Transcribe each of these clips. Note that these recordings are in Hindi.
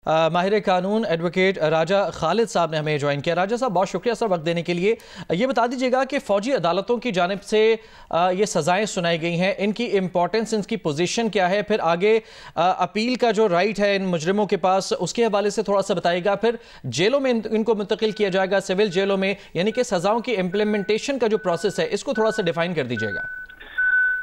माहिर कानून एडवोकेट राजा खालिद साहब ने हमें ज्वाइन किया। राजा साहब, बहुत शुक्रिया सर वक्त देने के लिए। ये बता दीजिएगा कि फ़ौजी अदालतों की जानिब से ये सज़ाएं सुनाई गई हैं, इनकी इम्पोर्टेंस, इनकी पोजीशन क्या है, फिर आगे अपील का जो राइट है इन मुजरिमों के पास, उसके हवाले से थोड़ा सा बताइएगा। फिर जेलों में इनको मुंतकिल किया जाएगा, सिविल जेलों में, यानी कि सज़ाओं की इम्प्लीमेंटेशन का जो प्रोसेस है इसको थोड़ा सा डिफाइन कर दीजिएगा।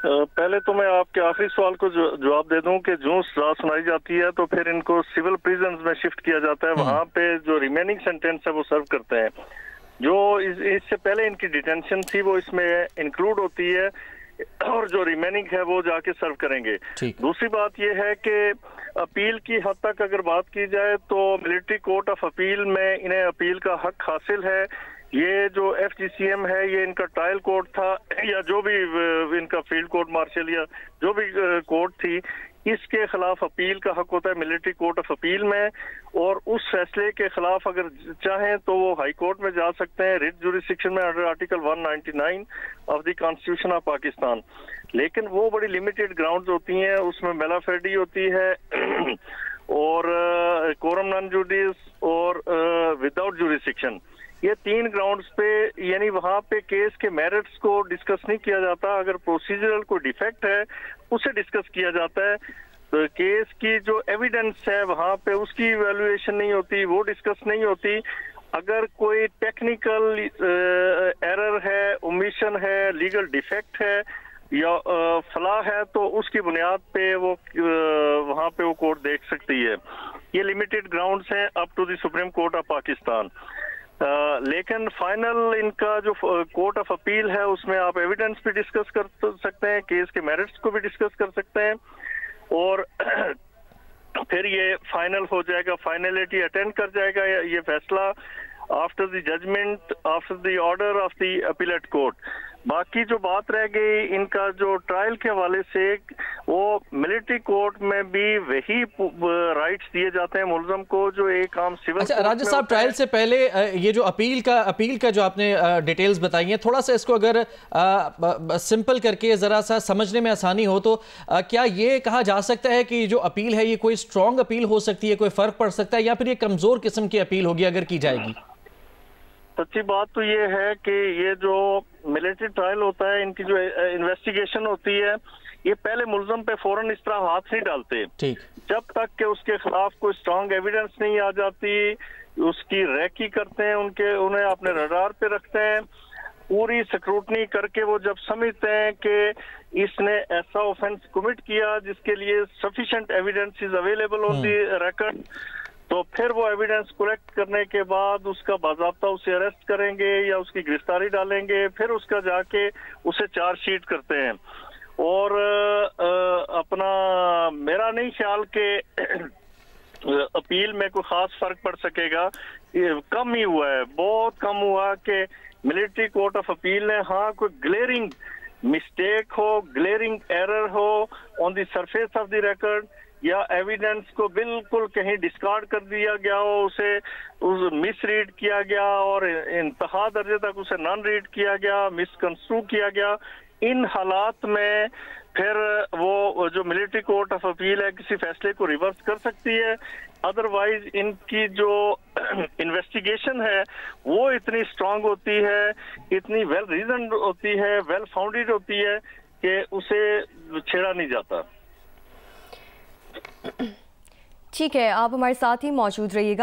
पहले तो मैं आपके आखिरी सवाल को जवाब दे दूं कि जो सजा सुनाई जाती है तो फिर इनको सिविल प्रिजन्स में शिफ्ट किया जाता है। वहां पे जो रिमेनिंग सेंटेंस है वो सर्व करते हैं। जो इससे पहले इनकी डिटेंशन थी वो इसमें इंक्लूड होती है और जो रिमेनिंग है वो जाके सर्व करेंगे। दूसरी बात ये है कि अपील की हद तक अगर बात की जाए तो मिलिट्री कोर्ट ऑफ अपील में इन्हें अपील का हक हासिल है। ये जो FGCM है ये इनका ट्रायल कोर्ट था या जो भी इनका फील्ड कोर्ट मार्शल या जो भी कोर्ट थी, इसके खिलाफ अपील का हक होता है मिलिट्री कोर्ट ऑफ अपील में। और उस फैसले के खिलाफ अगर चाहें तो वो हाई कोर्ट में जा सकते हैं रिट जुरिस्डिक्शन में under article 199 of the constitution of Pakistan. लेकिन वो बड़ी लिमिटेड ग्राउंड्स होती हैं, उसमें मेलाफेडी होती है और कोरम नॉन जुडिस और विदाउट जुरिस्डिक्शन, ये 3 ग्राउंड्स पे, यानी वहाँ पे केस के मेरिट्स को डिस्कस नहीं किया जाता। अगर प्रोसीजरल कोई डिफेक्ट है उसे डिस्कस किया जाता है। तो केस की जो एविडेंस है वहाँ पे उसकी इवैल्यूएशन नहीं होती, वो डिस्कस नहीं होती। अगर कोई टेक्निकल एरर है, ओमिशन है, लीगल डिफेक्ट है या फला है तो उसकी बुनियाद पे वो वहाँ पे वो कोर्ट देख सकती है। ये लिमिटेड ग्राउंड्स हैं up to the supreme court of Pakistan. लेकिन फाइनल इनका जो कोर्ट ऑफ अपील है उसमें आप एविडेंस भी डिस्कस कर सकते हैं, केस के मेरिट्स को भी डिस्कस कर सकते हैं और फिर ये फाइनल हो जाएगा, फाइनलिटी अटेंड कर जाएगा ये फैसला after the judgment, after the order of the appellate court. बाकी जो बात रह गई इनका जो ट्रायल के हवाले से, वो मिलिट्री कोर्ट में भी वही राइट्स दिए जाते हैं मुलजम को जो एक आम सिविल। अच्छा राजा साहब, ट्रायल से पहले ये जो अपील का जो आपने डिटेल्स बताई हैं, थोड़ा सा इसको अगर सिंपल करके ज़रा सा समझने में आसानी हो तो क्या ये कहा जा सकता है कि जो अपील है ये कोई स्ट्रॉन्ग अपील हो सकती है, कोई फ़र्क पड़ सकता है, या फिर ये कमज़ोर किस्म की अपील होगी अगर की जाएगी? सच्ची बात तो ये है कि ये जो मिलिट्री ट्रायल होता है, इनकी जो इन्वेस्टिगेशन होती है, ये पहले मुलजम पे फौरन इस तरह हाथ नहीं डालते जब तक कि उसके खिलाफ कोई स्ट्रांग एविडेंस नहीं आ जाती। उसकी रैकी करते हैं, उन्हें अपने रडार पे रखते हैं, पूरी स्क्रूटनी करके वो जब समझते हैं कि इसने ऐसा ऑफेंस कमिट किया जिसके लिए sufficient evidence is available on the record, तो फिर वो एविडेंस कलेक्ट करने के बाद उसका बाज़ाब्ता उसे अरेस्ट करेंगे या उसकी गिरफ्तारी डालेंगे, फिर उसका जाके उसे चार्जशीट करते हैं। और अपना मेरा नहीं ख्याल के अपील में कोई खास फर्क पड़ सकेगा। कम ही हुआ है, बहुत कम हुआ कि मिलिट्री कोर्ट ऑफ अपील ने हाँ कोई ग्लेरिंग मिस्टेक हो, ग्लेरिंग एरर हो on the surface of the record या एविडेंस को बिल्कुल कहीं डिस्कार्ड कर दिया गया हो, उसे मिस रीड किया गया और इंतहा दर्जे तक उसे नॉन रीड किया गया, मिसकंस्ट्रू किया गया, इन हालात में फिर वो जो मिलिट्री कोर्ट ऑफ अपील है किसी फैसले को रिवर्स कर सकती है। अदरवाइज इनकी जो इन्वेस्टिगेशन है वो इतनी स्ट्रांग होती है, इतनी वेल रीजन होती है, वेल फाउंडेड होती है कि उसे छेड़ा नहीं जाता। ठीक है, आप हमारे साथ ही मौजूद रहिएगा।